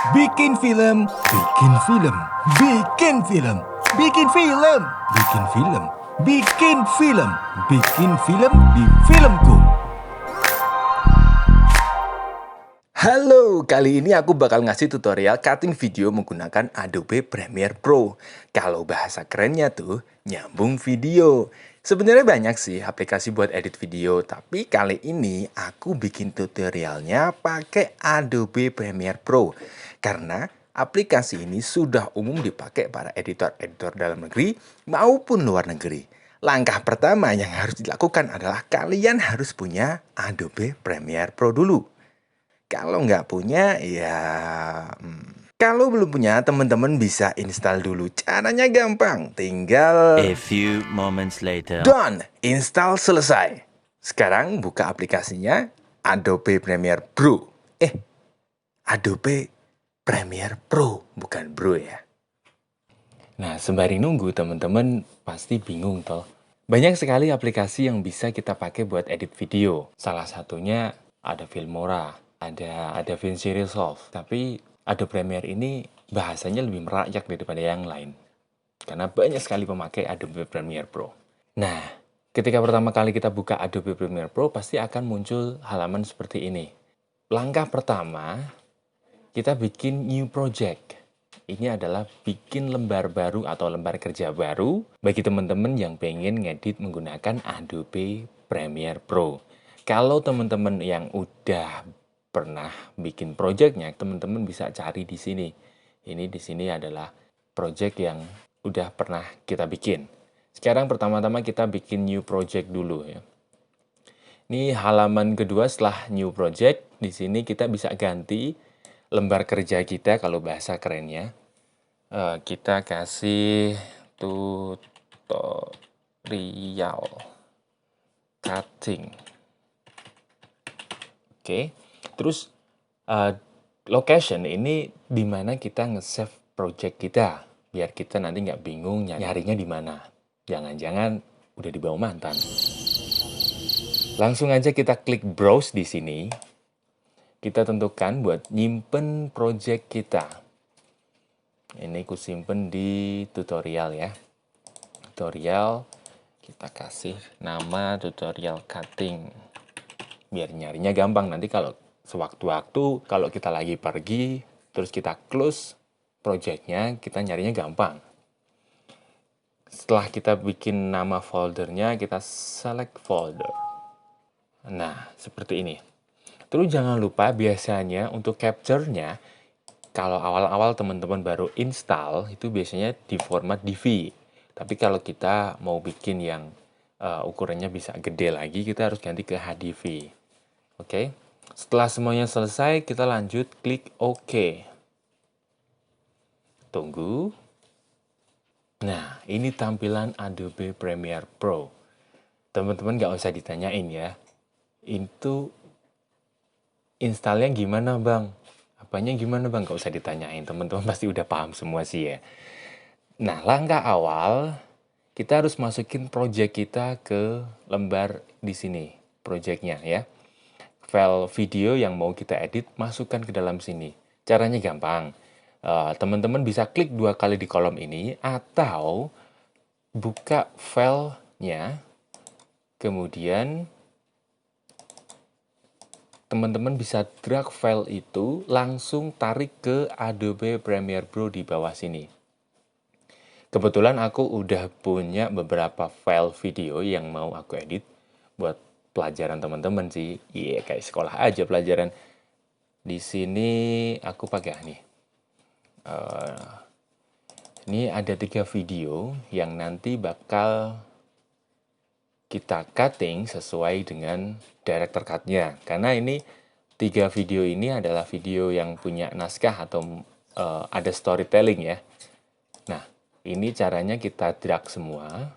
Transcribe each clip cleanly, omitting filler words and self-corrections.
Bikin film, bikin film, bikin film, bikin film, bikin film, bikin film, bikin film di filmku. Halo, kali ini aku bakal ngasih tutorial cutting video menggunakan Adobe Premiere Pro. Kalau bahasa kerennya tuh, nyambung video. Sebenarnya banyak sih aplikasi buat edit video, tapi kali ini aku bikin tutorialnya pakai Adobe Premiere Pro. Karena aplikasi ini sudah umum dipakai para editor-editor dalam negeri maupun luar negeri. Langkah pertama yang harus dilakukan adalah kalian harus punya Adobe Premiere Pro dulu. Kalau nggak punya, kalau belum punya, teman-teman bisa install dulu. Caranya gampang, tinggal A few moments later. done, install selesai. Sekarang buka aplikasinya Adobe Premiere Pro. Adobe Premiere Pro, bukan Bro ya. Nah, sembari nunggu, teman-teman pasti bingung toh. Banyak sekali aplikasi yang bisa kita pakai buat edit video. Salah satunya ada Filmora, ada DaVinci Resolve. Tapi Adobe Premiere ini bahasanya lebih merakyat daripada yang lain. Karena banyak sekali pemakai Adobe Premiere Pro. Nah, ketika pertama kali kita buka Adobe Premiere Pro, pasti akan muncul halaman seperti ini. Langkah pertama, kita bikin new project. Ini adalah bikin lembar baru atau lembar kerja baru bagi teman-teman yang pengen ngedit menggunakan Adobe Premiere Pro. Kalau teman-teman yang udah pernah bikin projectnya, teman-teman bisa cari di sini. Ini di sini adalah project yang udah pernah kita bikin. Sekarang pertama-tama kita bikin new project dulu ya. Ini halaman kedua setelah new project. Di sini kita bisa ganti lembar kerja kita kalau bahasa kerennya. Kita kasih tutorial cutting. Oke. Terus location ini di mana kita nge-save project kita. Biar kita nanti nggak bingung nyarinya di mana. Jangan-jangan udah dibawa mantan. Langsung aja kita klik browse di sini. Kita tentukan buat nyimpen project kita. Ini ku simpen di tutorial ya. Tutorial, kita kasih nama tutorial cutting. Biar nyarinya gampang. Nanti kalau sewaktu-waktu, kalau kita lagi pergi, terus kita close projectnya, kita nyarinya gampang. Setelah kita bikin nama foldernya, kita select folder. Nah, seperti ini. Terus jangan lupa biasanya untuk capture-nya, kalau awal-awal teman-teman baru install, itu biasanya di format DV. Tapi kalau kita mau bikin yang ukurannya bisa gede lagi, kita harus ganti ke HDV. Oke. Setelah semuanya selesai, kita lanjut klik OK. Tunggu. Nah, ini tampilan Adobe Premiere Pro. Teman-teman nggak usah ditanyain ya. Itu installnya gimana bang? Apanya gimana bang? Nggak usah ditanyain. Teman-teman pasti udah paham semua sih ya. Nah, langkah awal, kita harus masukin project kita ke lembar di sini. Projectnya ya. File video yang mau kita edit, masukkan ke dalam sini. Caranya gampang. Teman-teman bisa klik 2 kali di kolom ini, atau buka filenya, kemudian teman-teman bisa drag file itu, langsung tarik ke Adobe Premiere Pro di bawah sini. Kebetulan aku udah punya beberapa file video yang mau aku edit buat pelajaran teman-teman sih. Iya, kayak sekolah aja pelajaran. Di sini aku pakai nih. Ini ada 3 video yang nanti bakal kita cutting sesuai dengan director cut-nya. Karena ini 3 video ini adalah video yang punya naskah atau ada storytelling ya. Nah, ini caranya kita drag semua,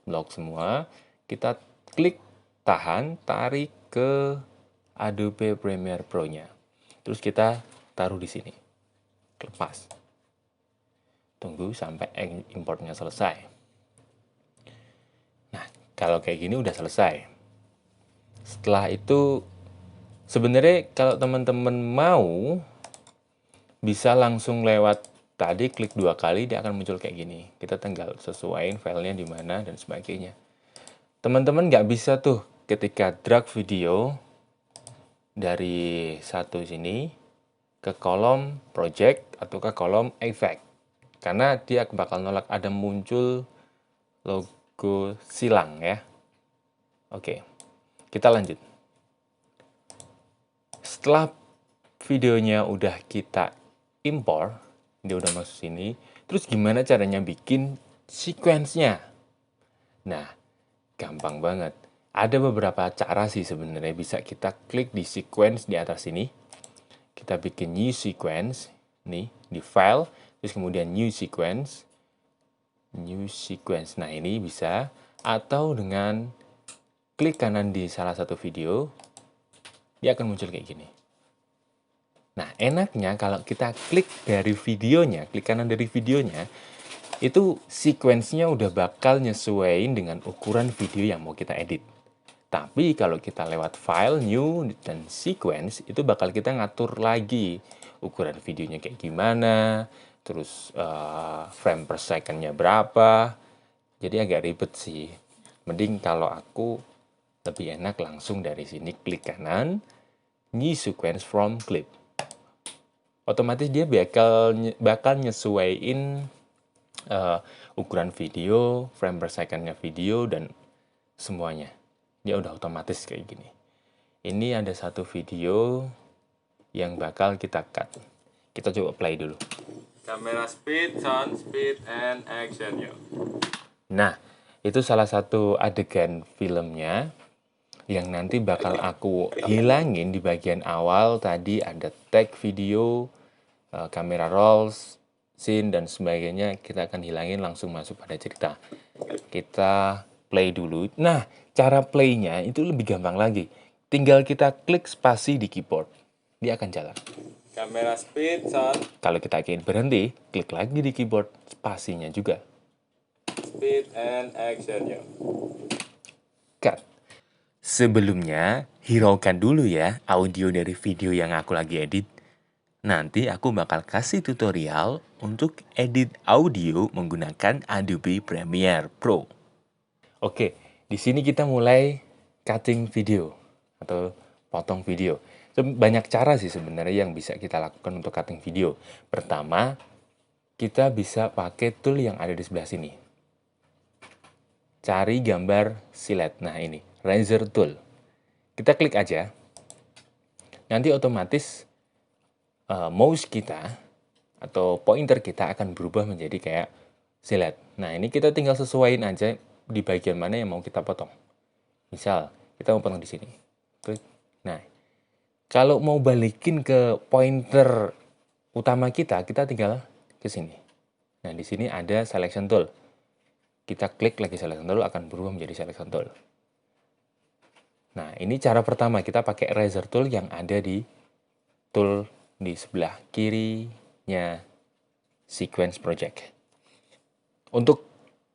blok semua, kita klik, tahan, tarik ke Adobe Premiere Pro-nya. Terus kita taruh di sini. Lepas. Tunggu sampai importnya selesai. Nah, kalau kayak gini udah selesai. Setelah itu, sebenarnya kalau teman-teman mau bisa langsung lewat tadi, klik 2 kali, dia akan muncul kayak gini. Kita tinggal sesuaiin filenya di mana dan sebagainya. Teman-teman nggak bisa tuh ketika drag video dari satu sini ke kolom project atau ke kolom effect. Karena dia bakal nolak ada muncul logo silang ya. Oke, kita lanjut. Setelah videonya udah kita import, dia udah masuk sini, terus gimana caranya bikin sequence-nya? Nah, gampang banget. Ada beberapa cara sih sebenarnya, bisa kita klik di sequence di atas sini. Kita bikin new sequence, nih, di file, terus kemudian new sequence. New sequence. Nah, ini bisa. Atau dengan klik kanan di salah satu video, dia akan muncul kayak gini. Nah, enaknya kalau kita klik dari videonya, klik kanan dari videonya, itu sequence-nya udah bakal nyesuaiin dengan ukuran video yang mau kita edit. Tapi kalau kita lewat file, new, dan sequence, itu bakal kita ngatur lagi ukuran videonya kayak gimana, terus frame per second-nya berapa. Jadi agak ribet sih. Mending kalau aku lebih enak langsung dari sini klik kanan, new sequence from clip. Otomatis dia bakal nyesuaiin ukuran video, frame per second-nya video, dan semuanya. Dia udah otomatis kayak gini. Ini ada satu video yang bakal kita cut. Kita coba play dulu. Kamera speed, sound speed, and action yo. Nah, itu salah satu adegan filmnya yang nanti bakal aku hilangin di bagian awal. Tadi ada tag video, kamera rolls, scene, dan sebagainya. Kita akan hilangin, langsung masuk pada cerita. Kita play dulu. Nah, cara playnya itu lebih gampang lagi. Tinggal kita klik spasi di keyboard. Dia akan jalan. Kamera speed, sound. Kalau kita ingin berhenti, klik lagi di keyboard, spasinya juga. Speed and action, yo. Cut. Sebelumnya, hiraukan dulu ya audio dari video yang aku lagi edit. Nanti aku bakal kasih tutorial untuk edit audio menggunakan Adobe Premiere Pro. Oke, di sini kita mulai cutting video atau potong video. Banyak cara sih sebenarnya yang bisa kita lakukan untuk cutting video. Pertama, kita bisa pakai tool yang ada di sebelah sini. Cari gambar silet. Nah ini, razor tool. Kita klik aja. Nanti otomatis mouse kita atau pointer kita akan berubah menjadi kayak silet. Nah ini kita tinggal sesuaiin aja di bagian mana yang mau kita potong. Misal, kita mau potong di sini. Klik. Nah, kalau mau balikin ke pointer utama kita tinggal ke sini. Nah, di sini ada selection tool. Kita klik lagi selection tool, akan berubah menjadi selection tool. Nah, ini cara pertama, kita pakai razor tool yang ada di tool di sebelah kirinya sequence project. Untuk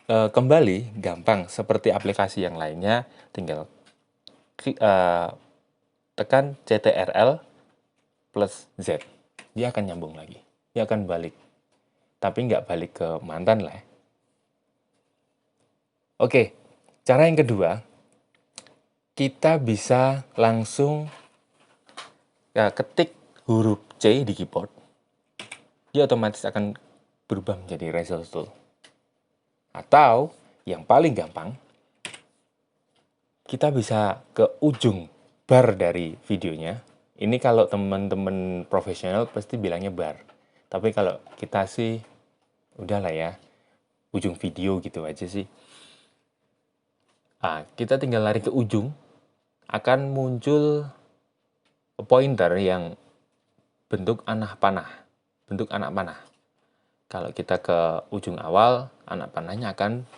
kembali, gampang. Seperti aplikasi yang lainnya, tinggal tekan CTRL plus Z. Dia akan nyambung lagi. Dia akan balik. Tapi nggak balik ke mantan lah. Oke, cara yang kedua, kita bisa langsung ketik huruf C di keyboard. Dia otomatis akan berubah menjadi razor tool. Atau yang paling gampang, kita bisa ke ujung bar dari videonya. Ini kalau teman-teman profesional pasti bilangnya bar. Tapi kalau kita sih, udahlah ya, ujung video gitu aja sih. Nah, kita tinggal lari ke ujung, akan muncul pointer yang bentuk anak panah. Bentuk anak panah. Kalau kita ke ujung awal, anak panahnya akan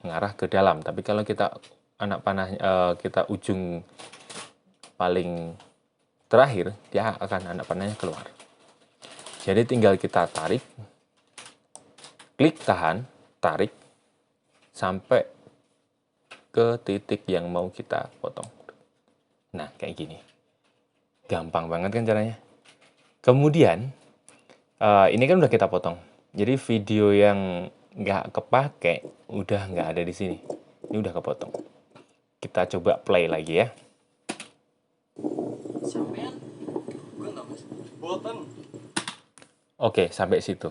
mengarah ke dalam. Tapi kalau kita kita ujung paling terakhir, dia akan anak panahnya keluar. Jadi tinggal kita tarik, klik tahan, tarik, sampai ke titik yang mau kita potong. Nah, kayak gini. Gampang banget kan caranya? Kemudian, Ini kan udah kita potong. Jadi video yang nggak kepake udah nggak ada di sini. Ini udah kepotong. Kita coba play lagi ya. Oke, sampai situ.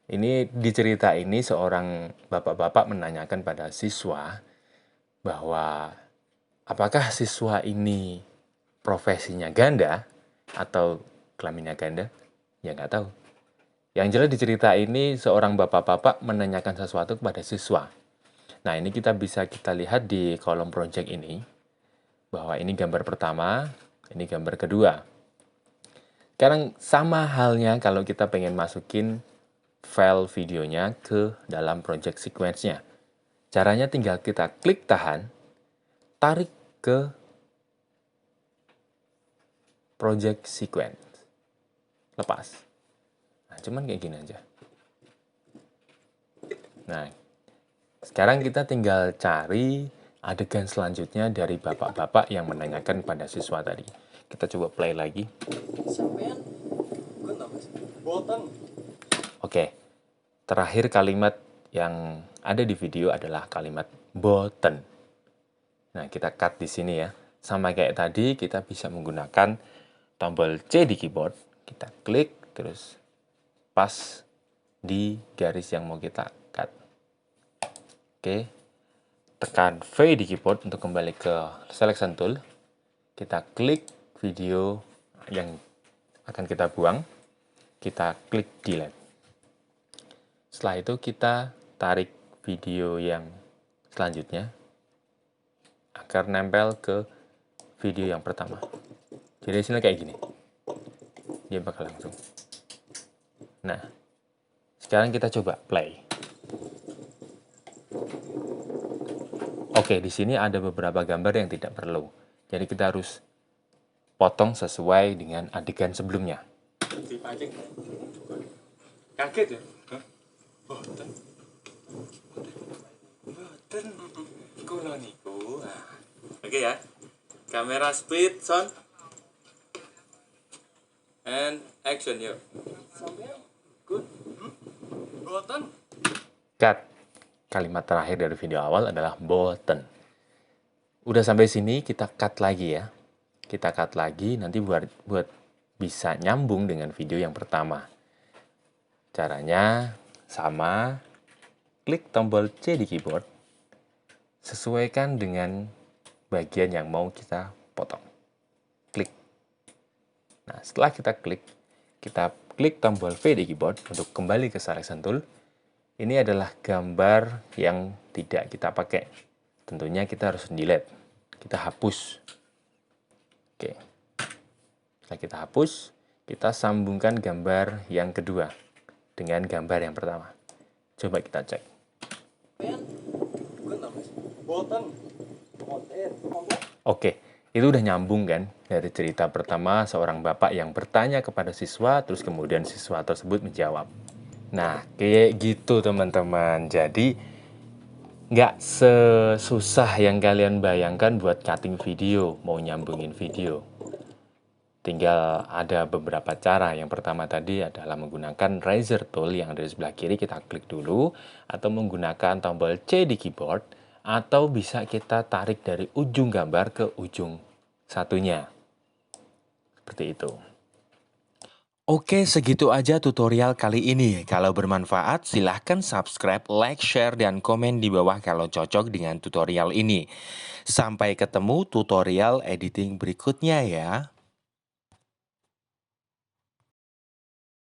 Ini di cerita ini seorang bapak-bapak menanyakan pada siswa bahwa apakah siswa ini profesinya ganda atau kelaminnya ganda? Ya nggak tahu. Yang jelas di cerita ini seorang bapak-bapak menanyakan sesuatu kepada siswa. Nah, ini kita lihat di kolom project ini bahwa ini gambar pertama, ini gambar kedua. Sekarang sama halnya kalau kita pengen masukin file videonya ke dalam project sequence-nya. Caranya tinggal kita klik tahan, tarik ke project sequence. Lepas. Nah, cuman kayak gini aja. Nah, sekarang kita tinggal cari adegan selanjutnya dari bapak-bapak yang menanyakan pada siswa tadi. Kita coba play lagi. Oke, terakhir kalimat yang ada di video adalah kalimat boten. Nah, kita cut di sini ya. Sama kayak tadi, kita bisa menggunakan tombol C di keyboard. Kita klik, terus pas di garis yang mau kita cut. Oke, tekan V di keyboard untuk kembali ke selection tool. Kita klik video yang akan kita buang. Kita klik delete. Setelah itu kita tarik video yang selanjutnya agar nempel ke video yang pertama. Jadi hasilnya kayak gini. Dia bakal langsung. Nah, sekarang kita coba play. Oke, di sini ada beberapa gambar yang tidak perlu. Jadi kita harus potong sesuai dengan adegan sebelumnya. Kaget ya? Boten. Boten. Kulo niku. Oke ya. Kamera speed, sound. And action yuk. Good. Boten. Cut. Kalimat terakhir dari video awal adalah boten. Udah sampai sini kita cut lagi ya. Kita cut lagi nanti buat bisa nyambung dengan video yang pertama. Caranya sama, klik tombol C di keyboard, sesuaikan dengan bagian yang mau kita potong. Klik. Nah, setelah kita klik tombol V di keyboard untuk kembali ke selection tool. Ini adalah gambar yang tidak kita pakai. Tentunya kita harus delete. Kita hapus. Oke. Setelah kita hapus, kita sambungkan gambar yang kedua dengan gambar yang pertama. Coba kita cek. Oke, itu udah nyambung kan? Dari cerita pertama, seorang bapak yang bertanya kepada siswa, terus kemudian siswa tersebut menjawab. Nah, kayak gitu teman-teman. Jadi, nggak sesusah yang kalian bayangkan buat cutting video, mau nyambungin video. Tinggal ada beberapa cara. Yang pertama tadi adalah menggunakan razor tool yang ada di sebelah kiri, kita klik dulu, atau menggunakan tombol C di keyboard, atau bisa kita tarik dari ujung gambar ke ujung satunya. Seperti itu. Oke, segitu aja tutorial kali ini. Kalau bermanfaat, silahkan subscribe, like, share, dan komen di bawah kalau cocok dengan tutorial ini. Sampai ketemu tutorial editing berikutnya ya.